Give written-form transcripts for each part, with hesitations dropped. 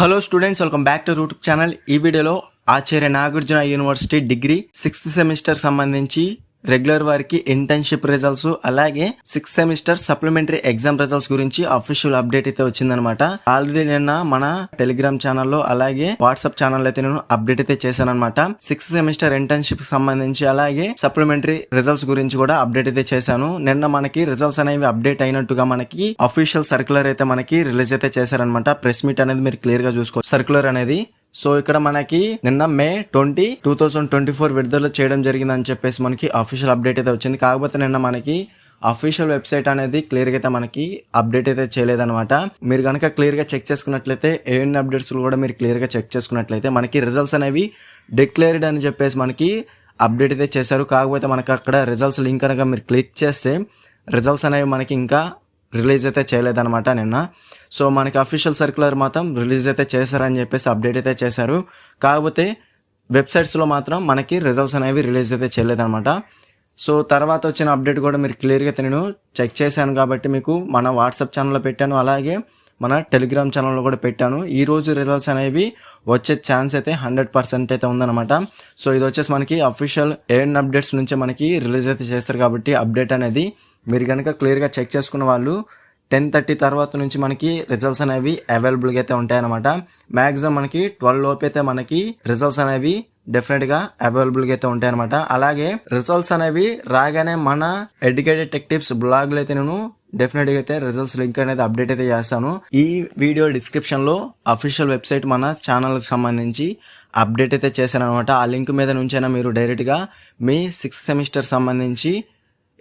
Hello students, welcome back to YouTube channel. ఈ వీడియోలో Acharya Nagarjuna university degree 6th semester సంబంధించి regular వారికి ఇంటర్న్షిప్ రిజల్ట్స్, అలాగే 6th semester supplementary exam results గురించి official update అయితే వచ్చిందనమాట. ఆల్రెడీ నిన్న మన టెలిగ్రామ్ ఛానల్లో అలాగే వాట్సాప్ ఛానల్ అయితే నేను అప్డేట్ అయితే చేశాను అనమాట. 6th సెమిస్టర్ ఇంటర్న్షిప్ సంబంధించి అలాగే సప్లిమెంటరీ రిజల్ట్స్ గురించి కూడా అప్డేట్ అయితే చేశాను. నిన్న మనకి రిజల్ట్స్ అనేవి అప్డేట్ అయినట్టుగా మనకి అఫీషియల్ సర్క్యులర్ అయితే మనకి రిలీజ్ అయితే చేశారనమాట. ప్రెస్ మీట్ అనేది మీరు క్లియర్ గా చూసుకో సర్క్యులర్ అనేది. సో ఇక్కడ మనకి నిన్న May 20, 2024 విడుదల చేయడం జరిగిందని చెప్పేసి మనకి అఫీషియల్ అప్డేట్ అయితే వచ్చింది. కాకపోతే నిన్న మనకి అఫీషియల్ వెబ్సైట్ అనేది క్లియర్గా అయితే మనకి అప్డేట్ అయితే చేయలేదన్నమాట. మీరు కనుక క్లియర్గా చెక్ చేసుకున్నట్లయితే ఏఎన్ అప్డేట్స్ కూడా మీరు క్లియర్గా చెక్ చేసుకున్నట్లయితే మనకి రిజల్ట్స్ అనేవి డిక్లేర్డ్ అని చెప్పేసి మనకి అప్డేట్ అయితే చేశారు. కాకపోతే మనకి అక్కడ రిజల్ట్స్ లింక్ కనుక మీరు క్లిక్ చేస్తే రిజల్ట్స్ అనేవి మనకి ఇంకా రిలీజ్ అయితే చేయలేదన్నమాట నిన్న. సో మనకి అఫీషియల్ సర్క్యులర్ మాత్రం రిలీజ్ అయితే చేశారని చెప్పేసి అప్డేట్ అయితే చేశారు. కాకపోతే వెబ్సైట్స్లో మాత్రం మనకి రిజల్ట్స్ అనేవి రిలీజ్ అయితే చేయలేదన్నమాట. సో తర్వాత వచ్చిన అప్డేట్ కూడా మీరు క్లియర్గా నేను చెక్ చేశాను కాబట్టి మీకు మన వాట్సాప్ ఛానల్లో పెట్టాను, అలాగే మన టెలిగ్రామ్ ఛానల్లో కూడా పెట్టాను. ఈ రోజు రిజల్ట్స్ అనేవి వచ్చే ఛాన్స్ అయితే 100% అయితే ఉందన్నమాట. సో ఇది వచ్చేసి మనకి అఫీషియల్ ఏఎన్ అప్డేట్స్ నుంచే మనకి రిలీజ్ అయితే చేస్తారు కాబట్టి అప్డేట్ అనేది మీరు కనుక క్లియర్గా చెక్ చేసుకున్న వాళ్ళు 10:30 తర్వాత నుంచి మనకి రిజల్ట్స్ అనేవి అవైలబుల్గా అయితే ఉంటాయన్నమాట. మ్యాక్సిమం మనకి 12 లోపు అయితే మనకి రిజల్ట్స్ అనేవి డెఫినెట్గా అవైలబుల్గా అయితే ఉంటాయన్నమాట. అలాగే రిజల్ట్స్ అనేవి రాగానే మన ఎడ్యుకేటెడ్ టెక్ టిప్స్ బ్లాగ్లో అయితే నేను డెఫినెట్గా అయితే రిజల్ట్స్ లింక్ అనేది అప్డేట్ అయితే చేస్తాను. ఈ వీడియో డిస్క్రిప్షన్లో అఫీషియల్ వెబ్సైట్ మన ఛానల్కి సంబంధించి అప్డేట్ అయితే చేశాను అనమాట. ఆ లింక్ మీద నుంచైనా మీరు డైరెక్ట్గా మీ 6th సెమిస్టర్ సంబంధించి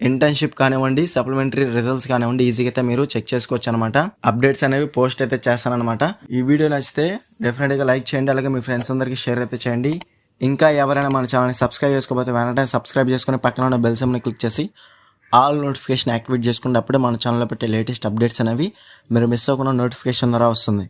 ఇంటర్న్షిప్ కానివ్వండి, సప్లిమెంటరీ రిజల్ట్స్ కానివ్వండి, ఈజీగా అయితే మీరు చెక్ చేసుకోవచ్చు అనమాట. అప్డేట్స్ అనేవి పోస్ట్ అయితే చేస్తాను అనమాట. ఈ వీడియో నచ్చితే డెఫినెట్గా లైక్ చేయండి, అలాగే మీ ఫ్రెండ్స్ అందరికీ షేర్ అయితే చేయండి. ఇంకా ఎవరైనా మన ఛానల్ని సబ్స్క్రైబ్ చేసుకోకపోతే వెంటనే సబ్స్క్రైబ్ చేసుకుని పక్కన ఉన్న బెల్ సింబల్ని క్లిక్ చేసి ఆల్ నోటిఫికేషన్ యాక్టివేట్ చేసుకుంటే అప్పుడే మన ఛానల్లో పెట్టే లేటెస్ట్ అప్డేట్స్ అనేవి మీరు మిస్ అవ్వకుండా నోటిఫికేషన్ ద్వారా వస్తుంది.